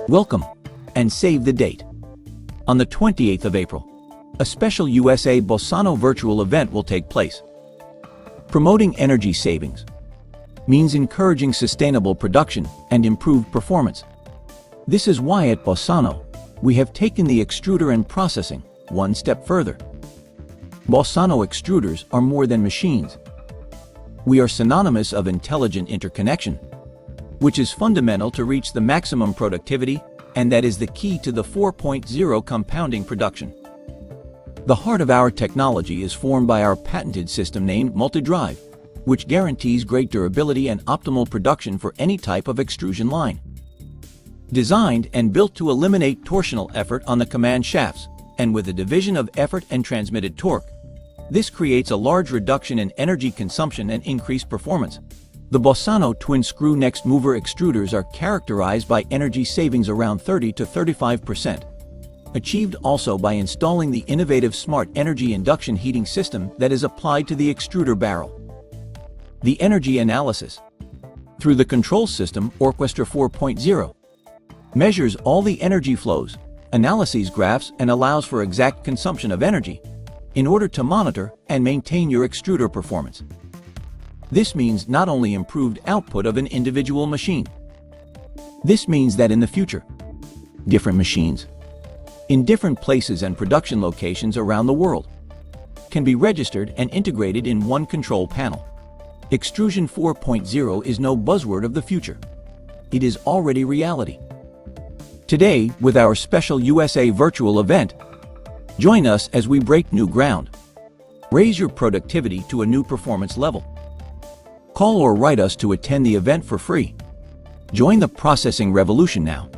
Welcome, and save the date. On the 28th of April, a special USA Bausano virtual event will take place. Promoting energy savings means encouraging sustainable production and improved performance. This is why at Bausano, we have taken the extruder and processing one step further. Bausano extruders are more than machines. We are synonymous of intelligent interconnection, which is fundamental to reach the maximum productivity, and that is the key to the 4.0 compounding production. The heart of our technology is formed by our patented system named Multidrive, which guarantees great durability and optimal production for any type of extrusion line. Designed and built to eliminate torsional effort on the command shafts, and with a division of effort and transmitted torque, this creates a large reduction in energy consumption and increased performance. The Bausano Twinscrew next mover extruders are characterized by energy savings around 30 to 35%, achieved also by installing the innovative smart energy induction heating system that is applied to the extruder barrel. The energy analysis, through the control system Orchestra 4.0, measures all the energy flows, analyses graphs, and allows for exact consumption of energy in order to monitor and maintain your extruder performance. This means not only improved output of an individual machine. This means that in the future, different machines, in different places and production locations around the world, can be registered and integrated in one control panel. Extrusion 4.0 is no buzzword of the future. It is already reality. Today, with our special USA virtual event, join us as we break new ground. Raise your productivity to a new performance level. Call or write us to attend the event for free. Join the processing revolution now.